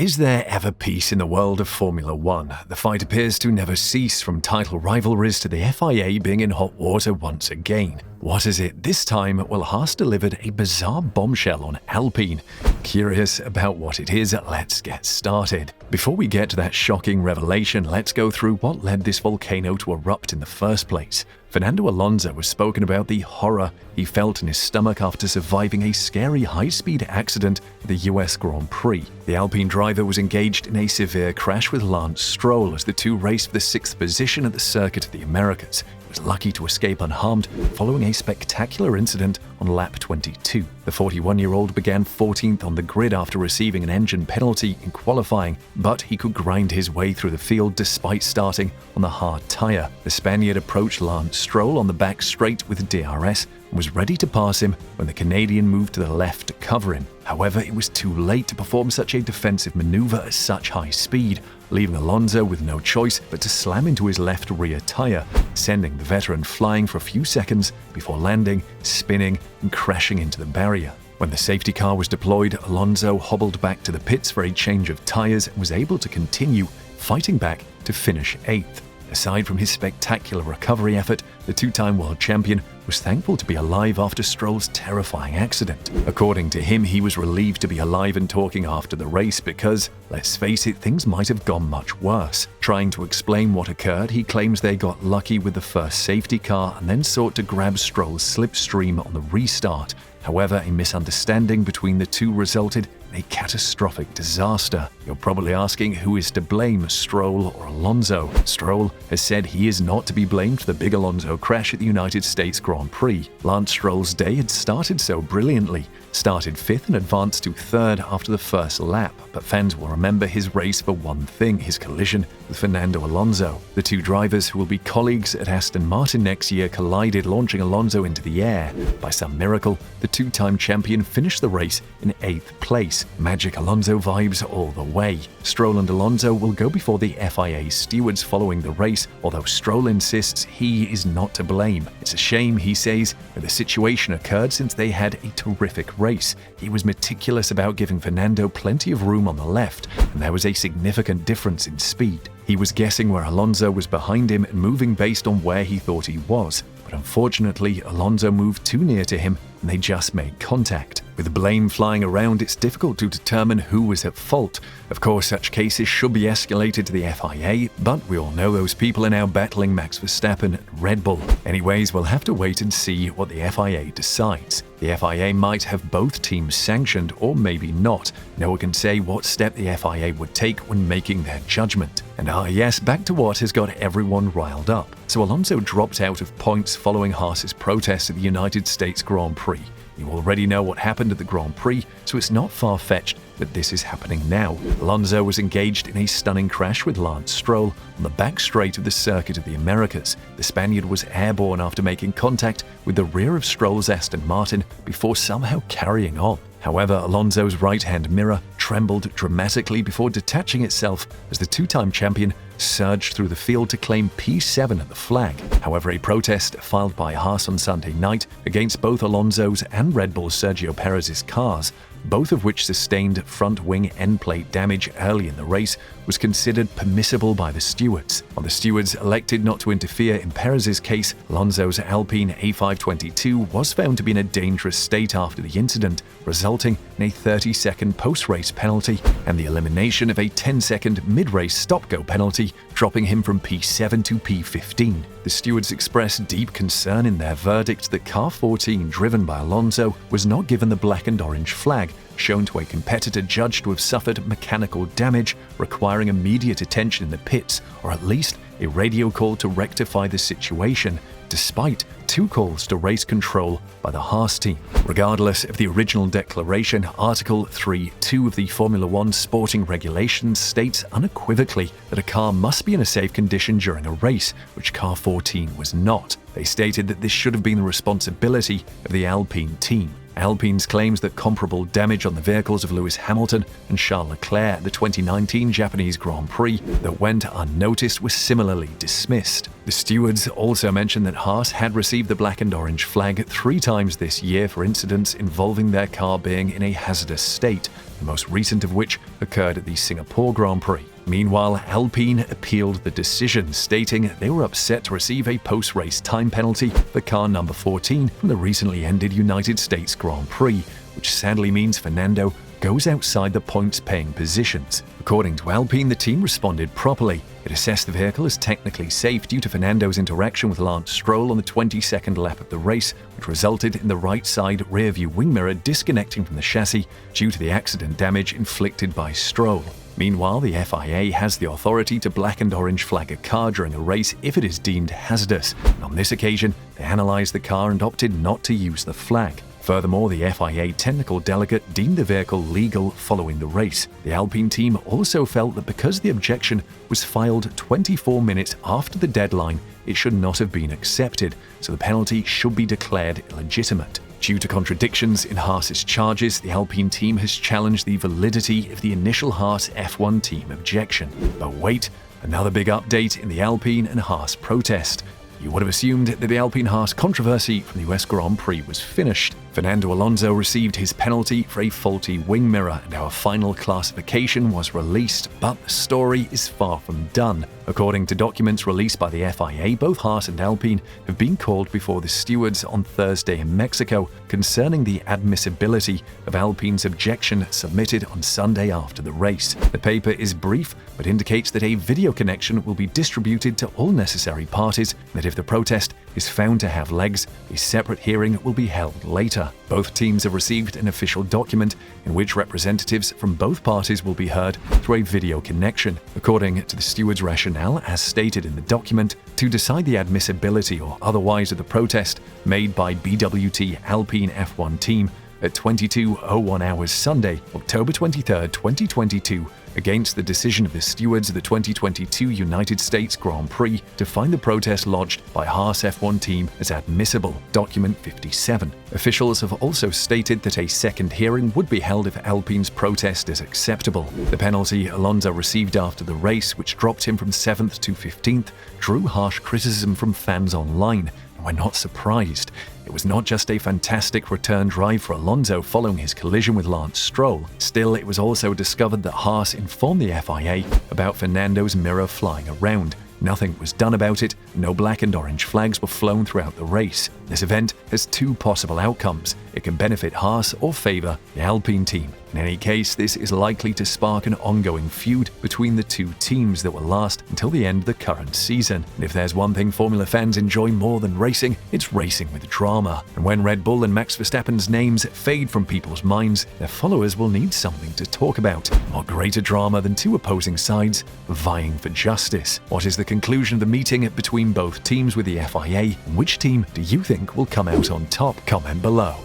Is there ever peace in the world of Formula One? The fight appears to never cease, from title rivalries to the FIA being in hot water once again. What is it this time? Well, Haas delivered a bizarre bombshell on Alpine. Curious about what it is? Let's get started. Before we get to that shocking revelation, let's go through what led this volcano to erupt in the first place. Fernando Alonso has spoken about the horror he felt in his stomach after surviving a scary high-speed accident at the US Grand Prix. The Alpine driver was engaged in a severe crash with Lance Stroll as the two raced for the 6th position at the Circuit of the Americas. He was lucky to escape unharmed following a spectacular incident on lap 22. The 41-year-old began 14th on the grid after receiving an engine penalty in qualifying, but he could grind his way through the field despite starting on the hard tyre. The Spaniard approached Lance Stroll on the back straight with DRS and was ready to pass him when the Canadian moved to the left to cover him. However, it was too late to perform such a defensive maneuver at such high speed, leaving Alonso with no choice but to slam into his left rear tyre, sending the veteran flying for a few seconds before landing, spinning and crashing into the barrier. When the safety car was deployed, Alonso hobbled back to the pits for a change of tyres and was able to continue fighting back to finish 8th. Aside from his spectacular recovery effort, the two-time world champion was thankful to be alive after Stroll's terrifying accident. According to him, he was relieved to be alive and talking after the race because, let's face it, things might have gone much worse. Trying to explain what occurred, he claims they got lucky with the first safety car and then sought to grab Stroll's slipstream on the restart. However, a misunderstanding between the two resulted in a catastrophic disaster. You're probably asking who is to blame, Stroll or Alonso. Stroll has said he is not to be blamed for the big Alonso crash at the United States Grand Prix. Lance Stroll's day had started so brilliantly, started 5th and advanced to 3rd after the first lap, but fans will remember his race for one thing: his collision with Fernando Alonso. The two drivers, who will be colleagues at Aston Martin next year, collided, launching Alonso into the air. By some miracle, the two-time champion finished the race in 8th place. Magic Alonso vibes all the way. Stroll and Alonso will go before the FIA stewards following the race, although Stroll insists he is not to blame. It's a shame, he says, that the situation occurred since they had a terrific race. He was meticulous about giving Fernando plenty of room on the left, and there was a significant difference in speed. He was guessing where Alonso was behind him and moving based on where he thought he was, but unfortunately Alonso moved too near to him and they just made contact. With blame flying around, it's difficult to determine who was at fault. Of course, such cases should be escalated to the FIA, but we all know those people are now battling Max Verstappen and Red Bull. Anyways, we'll have to wait and see what the FIA decides. The FIA might have both teams sanctioned, or maybe not. No one can say what step the FIA would take when making their judgment. And yes, back to what has got everyone riled up. So Alonso dropped out of points following Haas's protest at the United States Grand Prix. You already know what happened at the Grand Prix, so it's not far-fetched that this is happening now. Alonso was engaged in a stunning crash with Lance Stroll on the back straight of the Circuit of the Americas. The Spaniard was airborne after making contact with the rear of Stroll's Aston Martin before somehow carrying on. However, Alonso's right-hand mirror trembled dramatically before detaching itself as the two-time champion surged through the field to claim P7 at the flag. However, a protest filed by Haas on Sunday night against both Alonso's and Red Bull's Sergio Perez's cars, both of which sustained front wing end plate damage early in the race, was considered permissible by the stewards. While the stewards elected not to interfere in Perez's case, Alonso's Alpine A522 was found to be in a dangerous state after the incident, resulting in a 30-second post-race penalty and the elimination of a 10-second mid-race stop-go penalty, dropping him from P7 to P15. The stewards expressed deep concern in their verdict that car 14, driven by Alonso, was not given the black and orange flag, shown to a competitor judged to have suffered mechanical damage requiring immediate attention in the pits, or at least a radio call to rectify the situation, despite 2 calls to race control by the Haas team. Regardless of the original declaration, Article 3.2 of the Formula One sporting regulations states unequivocally that a car must be in a safe condition during a race, which car 14 was not. They stated that this should have been the responsibility of the Alpine team. Alpine's claims that comparable damage on the vehicles of Lewis Hamilton and Charles Leclerc at the 2019 Japanese Grand Prix that went unnoticed were similarly dismissed. The stewards also mentioned that Haas had received the black and orange flag 3 times this year for incidents involving their car being in a hazardous state, the most recent of which occurred at the Singapore Grand Prix. Meanwhile, Alpine appealed the decision, stating they were upset to receive a post-race time penalty for car number 14 from the recently ended United States Grand Prix, which sadly means Fernando goes outside the points-paying positions. According to Alpine, the team responded properly. It assessed the vehicle as technically safe due to Fernando's interaction with Lance Stroll on the 22nd lap of the race, which resulted in the right side rear-view wing mirror disconnecting from the chassis due to the accident damage inflicted by Stroll. Meanwhile, the FIA has the authority to black and orange flag a car during a race if it is deemed hazardous, and on this occasion, they analysed the car and opted not to use the flag. Furthermore, the FIA technical delegate deemed the vehicle legal following the race. The Alpine team also felt that because the objection was filed 24 minutes after the deadline, it should not have been accepted, so the penalty should be declared illegitimate. Due to contradictions in Haas's charges, the Alpine team has challenged the validity of the initial Haas F1 team objection. But wait, another big update in the Alpine and Haas protest. You would have assumed that the Alpine-Haas controversy from the US Grand Prix was finished. Fernando Alonso received his penalty for a faulty wing mirror and our final classification was released, but the story is far from done. According to documents released by the FIA, both Haas and Alpine have been called before the stewards on Thursday in Mexico concerning the admissibility of Alpine's objection submitted on Sunday after the race. The paper is brief, but indicates that a video connection will be distributed to all necessary parties, and that if the protest is found to have legs, a separate hearing will be held later. Both teams have received an official document in which representatives from both parties will be heard through a video connection. According to the stewards' rationale, as stated in the document, to decide the admissibility or otherwise of the protest made by BWT Alpine F1 team at 22:01 hours Sunday, October 23, 2022, against the decision of the stewards of the 2022 United States Grand Prix to find the protest lodged by Haas F1 team as admissible, document 57. Officials have also stated that a second hearing would be held if Alpine's protest is acceptable. The penalty Alonso received after the race, which dropped him from 7th to 15th, drew harsh criticism from fans online, and we're not surprised. It was not just a fantastic return drive for Alonso following his collision with Lance Stroll. Still, it was also discovered that Haas informed the FIA about Fernando's mirror flying around. Nothing was done about it, no black and orange flags were flown throughout the race. This event has 2 possible outcomes. It can benefit Haas or favour the Alpine team. In any case, this is likely to spark an ongoing feud between the 2 teams that will last until the end of the current season. And if there's one thing Formula fans enjoy more than racing, it's racing with drama. And when Red Bull and Max Verstappen's names fade from people's minds, their followers will need something to talk about. What greater drama than 2 opposing sides vying for justice? What is the conclusion of the meeting between both teams with the FIA? And which team do you think will come out on top? Comment below.